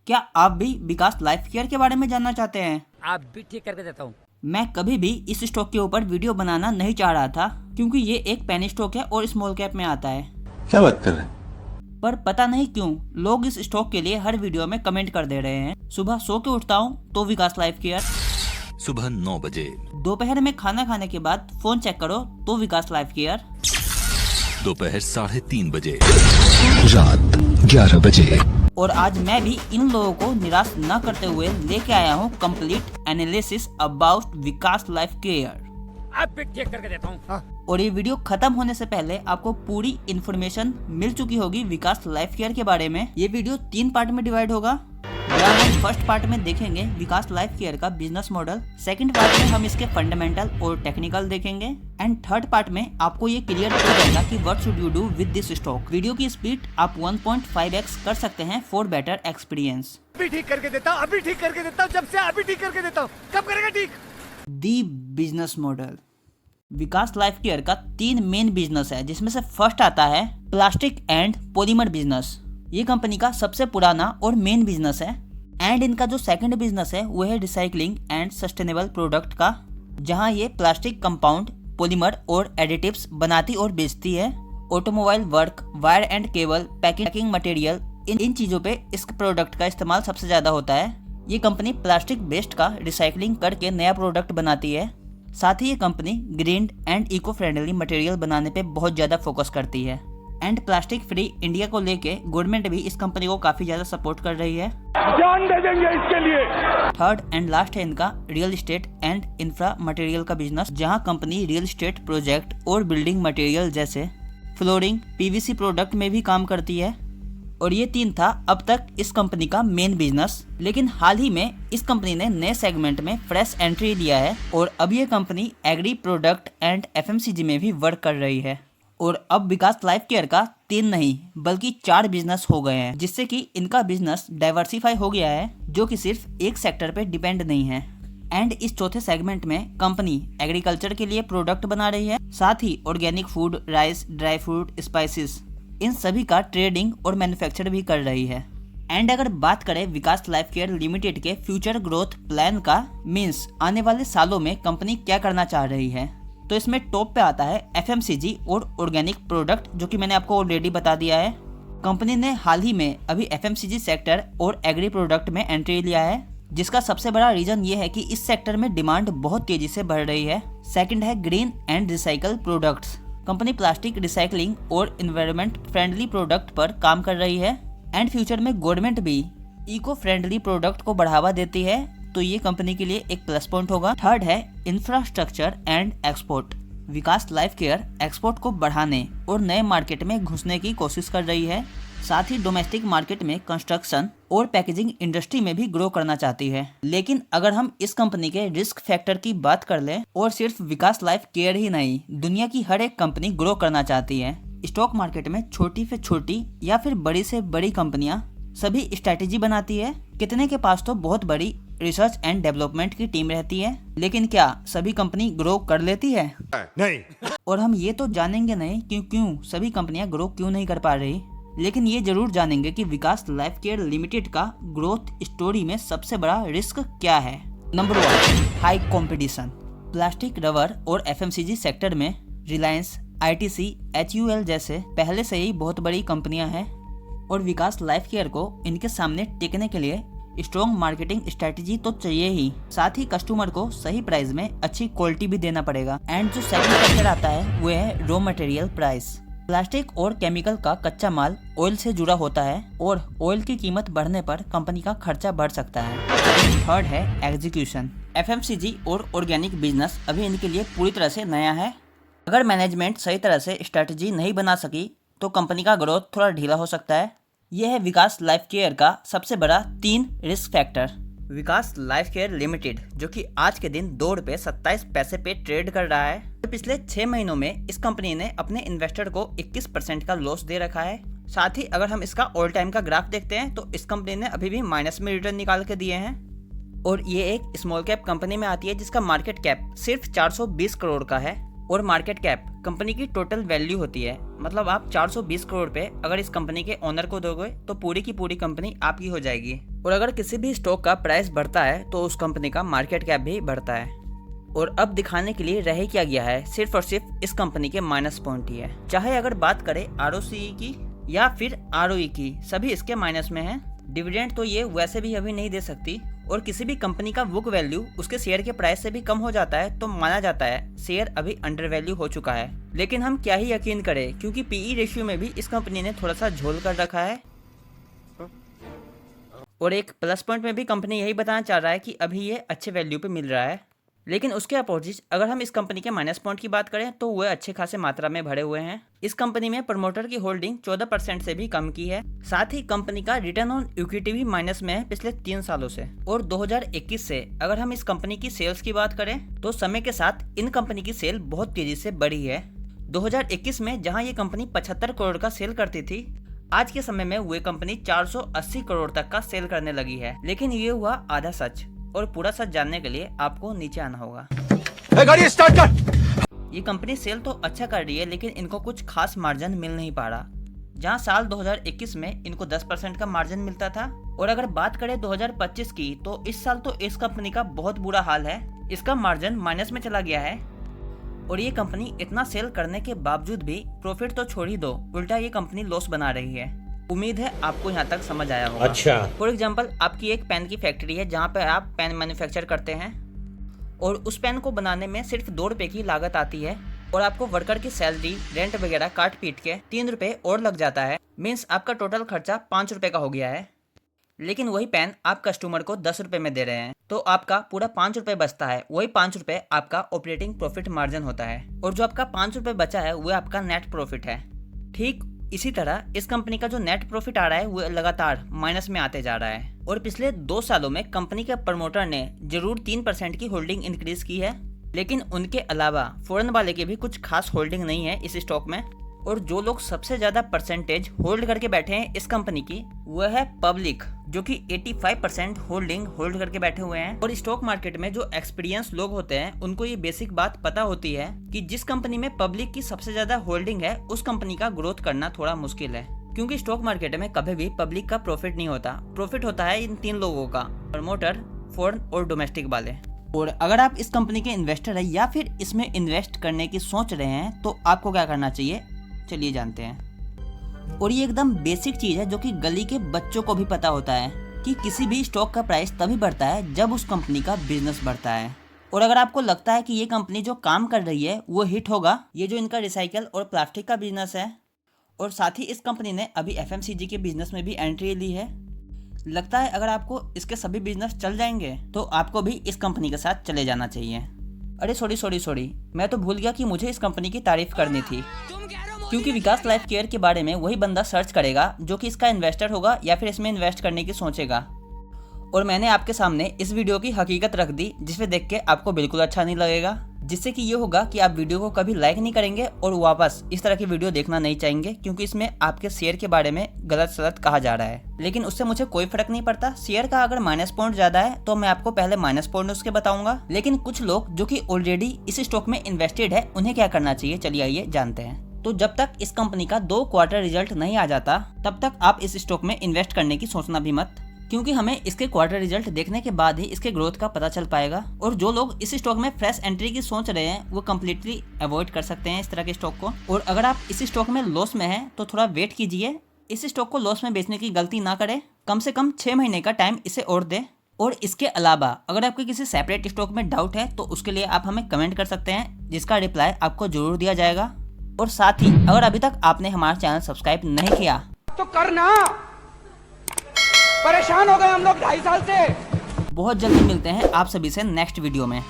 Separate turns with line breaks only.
क्या आप भी विकास लाइफ केयर के बारे में जानना चाहते हैं?
आप भी ठीक करके देता हूँ।
मैं कभी भी इस स्टॉक के ऊपर वीडियो बनाना नहीं चाह रहा था क्योंकि ये एक पेनी स्टॉक है और स्मॉल कैप में आता है।
क्या बात कर रहे हैं?
पर पता नहीं क्यों लोग इस स्टॉक के लिए हर वीडियो में कमेंट कर दे रहे हैं। सुबह सो के उठता हूँ तो विकास लाइफ केयर,
सुबह 9 बजे,
दोपहर में खाना खाने के बाद फोन चेक करो तो विकास लाइफ केयर,
दोपहर 3:30 बजे,
रात 11 बजे।
और आज मैं भी इन लोगों को निराश न करते हुए लेके आया हूँ complete analysis about Vikas life care.
आप भी ठीक करके देता हूँ।
और ये वीडियो खत्म होने से पहले आपको पूरी इन्फॉर्मेशन मिल चुकी होगी विकास लाइफ केयर के बारे में। ये वीडियो 3 पार्ट में डिवाइड होगा। हम फर्स्ट पार्ट में देखेंगे विकास लाइफ केयर का बिजनेस मॉडल, सेकंड पार्ट में हम इसके फंडामेंटल और टेक्निकल देखेंगे, एंड थर्ड पार्ट में आपको ये क्लियर हो जाएगा कि what should you do with this stock. Video की स्पीड आप 1.5x कर सकते हैं फॉर बेटर एक्सपीरियंस।
अभी ठीक करके देता हूँ, अभी ठीक करके देता हूँ, जब से अभी ठीक करके देता हूँ। कब करेगा ठीक?
दी बिजनेस मॉडल। विकास लाइफ केयर का 3 मेन बिजनेस है, जिसमें से फर्स्ट आता है प्लास्टिक एंड पॉलीमर बिजनेस। ये कंपनी का सबसे पुराना और मेन बिजनेस है। एंड इनका जो सेकंड बिजनेस है वो है रिसाइकलिंग एंड सस्टेनेबल प्रोडक्ट का, जहां ये प्लास्टिक कंपाउंड, पॉलीमर और एडिटिव्स बनाती और बेचती है। Automobile work, wire and cable, packing material, इन चीजों पे इस प्रोडक्ट का इस्तेमाल सबसे ज्यादा होता है। ये कंपनी प्लास्टिक वेस्ट का रिसाइकलिंग करके नया प्रोडक्ट बनाती है। साथ ही ये company green and eco friendly material बनाने पे बहुत ज्यादा फोकस करती है। एंड प्लास्टिक फ्री इंडिया को लेके गवर्नमेंट भी इस कंपनी को काफी ज्यादा सपोर्ट कर रही है।
जान दे देंगे इसके लिए।
थर्ड एंड लास्ट है इनका real estate and infra material का बिजनेस, जहां कंपनी रियल एस्टेट प्रोजेक्ट और बिल्डिंग मटेरियल जैसे फ्लोरिंग, पीवीसी प्रोडक्ट में भी काम करती है। और ये 3 था अब तक इस कंपनी का मेन बिजनेस। लेकिन हाल ही में इस कंपनी ने नए सेगमेंट में फ्रेश एंट्री लिया है और अब ये company agree product and FMCG में भी वर्क कर रही है। और अब विकास लाइफ केयर का 3 नहीं बल्कि 4 बिजनेस हो गए हैं, जिससे कि इनका बिजनेस डाइवर्सिफाई हो गया है, जो कि सिर्फ एक सेक्टर पे डिपेंड नहीं है। एंड इस चौथे सेगमेंट में कंपनी एग्रीकल्चर के लिए प्रोडक्ट बना रही है, साथ ही organic food, rice, dry fruit, spices, इन सभी का ट्रेडिंग और मैन्युफैक्चर भी कर रही है। एंड अगर बात करें विकास लाइफ केयर लिमिटेड के फ्यूचर ग्रोथ प्लान का, मीन्स आने वाले सालों में कंपनी क्या करना चाह रही है, तो इसमें टॉप पे आता है एफएमसीजी और ऑर्गेनिक प्रोडक्ट, जो कि मैंने आपको ऑलरेडी बता दिया है। कंपनी ने हाल ही में अभी एफएमसीजी सेक्टर और एग्री प्रोडक्ट में एंट्री लिया है, जिसका सबसे बड़ा रीजन ये है कि इस सेक्टर में डिमांड बहुत तेजी से बढ़ रही है। सेकंड है green and recycle products. Company plastic recycling और एनवायरनमेंट फ्रेंडली प्रोडक्ट पर काम कर रही है। एंड फ्यूचर में गवर्नमेंट भी इको फ्रेंडली प्रोडक्ट को बढ़ावा देती है, तो ये कंपनी के लिए एक प्लस पॉइंट होगा। थर्ड है infrastructure and export. Vikas life care export को बढ़ाने और नए मार्केट में घुसने की कोशिश कर रही है। साथ ही डोमेस्टिक मार्केट में कंस्ट्रक्शन और पैकेजिंग इंडस्ट्री में भी ग्रो करना चाहती है। लेकिन अगर हम इस कंपनी के रिस्क फैक्टर की बात कर लें, और सिर्फ विकास लाइफ केयर ही नहीं, दुनिया की हर एक कंपनी ग्रो करना चाहती है। स्टॉक मार्केट में छोटी से छोटी या फिर बड़ी से बड़ी कंपनियां सभी स्ट्रैटेजी बनाती है। कितने के पास तो बहुत बड़ी रिसर्च एंड डेवलपमेंट की टीम रहती है, लेकिन क्या सभी कंपनी ग्रो कर लेती है?
नहीं।
और हम ये तो जानेंगे नहीं क्यों सभी कंपनियां ग्रो क्यों नहीं कर पा रही, लेकिन ये जरूर जानेंगे कि विकास लाइफ केयर लिमिटेड का ग्रोथ स्टोरी में सबसे बड़ा रिस्क क्या है। Number 1, high competition. Plastic, rubber और एफएमसीजी सेक्टर में रिलायंस, आईटीसी, एचयूएल जैसे पहले से ही बहुत बड़ी कंपनियां हैं, और विकास लाइफ केयर को इनके सामने टिकने के लिए स्ट्रॉन्ग मार्केटिंग स्ट्रेटेजी तो चाहिए ही, साथ ही कस्टमर को सही प्राइस में अच्छी क्वालिटी भी देना पड़ेगा। एंड जो सेकंड फैक्टर आता है वो है रॉ मटेरियल प्राइस। प्लास्टिक और केमिकल का कच्चा माल ऑयल से जुड़ा होता है, और ऑयल की कीमत बढ़ने पर कंपनी का खर्चा बढ़ सकता है। थर्ड है एग्जीक्यूशन। एफएमसीजी और ऑर्गेनिक बिजनेस अभी इनके लिए पूरी तरह से नया है। अगर मैनेजमेंट सही तरह से स्ट्रेटेजी नहीं बना सकी तो कंपनी का ग्रोथ थोड़ा ढीला हो सकता है। यह है विकास लाइफ केयर का सबसे बड़ा 3 रिस्क फैक्टर। विकास लाइफ केयर लिमिटेड, जो कि आज के दिन ₹2.27 पे ट्रेड कर रहा है, तो पिछले 6 महीनों में इस कंपनी ने अपने इन्वेस्टर को 21% का लॉस दे रखा है। साथ ही अगर हम इसका ऑल टाइम का ग्राफ देखते हैं तो इस कंपनी ने अभी भी माइनस में रिटर्न निकाल के दिए हैं। और ये एक स्मॉल कैप कंपनी में आती है जिसका मार्केट कैप सिर्फ 420 करोड़ का है, और मार्केट कैप कंपनी की टोटल वैल्यू होती है। मतलब आप 420 करोड़ पे अगर इस कंपनी के ओनर को दोगे तो पूरी की पूरी कंपनी आपकी हो जाएगी। और अगर किसी भी स्टॉक का प्राइस बढ़ता है तो उस कंपनी का मार्केट कैप भी बढ़ता है। और अब दिखाने के लिए रह क्या गया है सिर्फ और सिर्फ इस कंपनी के माइनस पॉइंट ही है। चाहे अगर बात करें ROCE की या फिर ROE की, सभी इसके माइनस में है। डिविडेंड तो ये वैसे भी अभी नहीं दे सकती, और किसी भी कंपनी का बुक वैल्यू उसके शेयर के प्राइस से भी कम हो जाता है तो माना जाता है शेयर अभी अंडर वैल्यू हो चुका है। लेकिन हम क्या ही यकीन करें, क्योंकि PE रेशियो में भी इस कंपनी ने थोड़ा सा झोल कर रखा है। और एक प्लस पॉइंट में भी कंपनी यही बताना चाह रहा है कि अभी ये अच्छे वैल्यू पे मिल रहा है। लेकिन उसके अपोजिट अगर हम इस कंपनी के माइनस पॉइंट की बात करें तो वह अच्छे खासे मात्रा में भरे हुए हैं। इस कंपनी में प्रमोटर की होल्डिंग 14% से भी कम की है। साथ ही कंपनी का रिटर्न ऑन इक्विटी भी माइनस में है पिछले 3 सालों से। और 2021 से अगर हम इस कंपनी की सेल्स की बात करें तो समय के साथ इन कंपनी की सेल बहुत तेजी से बढ़ी है। 2021 में जहां ये कंपनी 75 करोड़ का सेल करती थी, आज के समय में वह कंपनी 480 करोड़ तक का सेल करने लगी है। लेकिन ये हुआ आधा सच, और पूरा सच जानने के लिए आपको नीचे आना होगा।
गाड़ी स्टार्ट कर।
ये कंपनी सेल तो अच्छा कर रही है, लेकिन इनको कुछ खास मार्जिन मिल नहीं पा रहा। जहां साल 2021 में इनको 10% का मार्जिन मिलता था, और अगर बात करें 2025 की तो इस साल तो इस कंपनी का बहुत बुरा हाल है। इसका मार्जिन माइनस में चला गया है, और ये कंपनी इतना सेल करने के बावजूद भी प्रॉफिट तो छोड़ ही दो, उल्टा ये कंपनी लॉस बना रही है। उम्मीद है आपको यहाँ तक समझ आया होगा।
अच्छा।
फॉर एग्जाम्पल, आपकी एक पेन की फैक्ट्री है जहाँ पे आप पेन मैन्युफैक्चर करते हैं, और उस पेन को बनाने में सिर्फ 2 रुपए की लागत आती है, और आपको वर्कर की सैलरी, रेंट वगैरह काट पीट के 3 रुपए और लग जाता है। मीन्स आपका टोटल खर्चा 5 रुपए का हो गया है। लेकिन वही पेन आप कस्टमर को 10 रुपए में दे रहे हैं, तो आपका पूरा 5 रुपए बचता है। वही 5 रुपए आपका ऑपरेटिंग प्रॉफिट मार्जिन होता है, और जो आपका 5 रुपए बचा है वो आपका नेट प्रॉफिट है। ठीक इसी तरह इस कंपनी का जो नेट प्रॉफिट आ रहा है वो लगातार माइनस में आते जा रहा है। और पिछले 2 सालों में कंपनी के प्रमोटर ने जरूर 3% की होल्डिंग इंक्रीज की है, लेकिन उनके अलावा फॉरेन वाले की भी कुछ खास होल्डिंग नहीं है इस स्टॉक में। और जो लोग सबसे ज्यादा परसेंटेज होल्ड करके बैठे हैं इस कंपनी की, वह है पब्लिक, जो कि 85% होल्डिंग होल्ड करके बैठे हुए हैं। और स्टॉक मार्केट में जो एक्सपीरियंस लोग होते हैं उनको ये बेसिक बात पता होती है कि जिस कंपनी में पब्लिक की सबसे ज्यादा होल्डिंग है उस कंपनी का ग्रोथ करना थोड़ा मुश्किल है, क्योंकि स्टॉक मार्केट में कभी भी पब्लिक का प्रॉफिट नहीं होता। प्रॉफिट होता है इन 3 लोगों का, प्रमोटर, फॉरेन और डोमेस्टिक वाले। और अगर आप इस कंपनी के इन्वेस्टर है या फिर इसमें इन्वेस्ट करने की सोच रहे हैं तो आपको क्या करना चाहिए, चलिए जानते हैं। और ये एकदम बेसिक चीज है जो कि गली के बच्चों को भी पता होता है कि किसी भी स्टॉक का प्राइस तभी बढ़ता है जब उस कंपनी का बिजनेस बढ़ता है। और अगर आपको लगता है कि ये कंपनी जो काम कर रही है वो हिट होगा, ये जो इनका रिसाइकल और प्लास्टिक का बिजनेस है, और साथ ही इस कंपनी ने अभी FMCG के बिजनेस में भी एंट्री ली है, लगता है अगर आपको इसके सभी बिजनेस चल जाएंगे तो आपको भी इस कंपनी के साथ चले जाना चाहिए। अरे सॉरी, मैं तो भूल गया कि मुझे इस कंपनी की तारीफ करनी थी, क्योंकि विकास लाइफ केयर के बारे में वही बंदा सर्च करेगा जो कि इसका इन्वेस्टर होगा या फिर इसमें इन्वेस्ट करने की सोचेगा। और मैंने आपके सामने इस वीडियो की हकीकत रख दी, जिसमें देख के आपको बिल्कुल अच्छा नहीं लगेगा, जिससे कि ये होगा कि आप वीडियो को कभी लाइक नहीं करेंगे और वापस इस तरह की वीडियो देखना नहीं चाहेंगे, क्योंकि इसमें आपके शेयर के बारे में गलत सलत कहा जा रहा है। लेकिन उससे मुझे कोई फर्क नहीं पड़ता। शेयर का अगर माइनस पॉइंट ज्यादा है तो मैं आपको पहले माइनस पॉइंट उसके बताऊंगा। लेकिन कुछ लोग जो कि ऑलरेडी इस स्टॉक में इन्वेस्टेड है, उन्हें क्या करना चाहिए, चलिए आइए जानते हैं। तो जब तक इस कंपनी का 2 क्वार्टर रिजल्ट नहीं आ जाता तब तक आप इस स्टॉक में इन्वेस्ट करने की सोचना भी मत, क्योंकि हमें इसके क्वार्टर रिजल्ट देखने के बाद ही इसके ग्रोथ का पता चल पाएगा। और जो लोग इस स्टॉक में फ्रेश एंट्री की सोच रहे हैं वो कम्प्लीटली अवॉइड कर सकते हैं इस तरह के स्टॉक को। और अगर आप इस स्टॉक में लॉस में हैं तो थोड़ा वेट कीजिए, इस स्टॉक को लॉस में बेचने की गलती ना करें, कम से कम 6 महीने का टाइम इसे और दें। और इसके अलावा अगर आपको किसी सेपरेट स्टॉक में डाउट है तो उसके लिए आप हमें कमेंट कर सकते हैं, जिसका रिप्लाई आपको जरूर दिया जाएगा। और साथ ही अगर अभी तक आपने हमारा चैनल सब्सक्राइब नहीं किया
तो करना, परेशान हो गए हम लोग 2.5 साल से।
बहुत जल्दी मिलते हैं आप सभी से नेक्स्ट वीडियो में।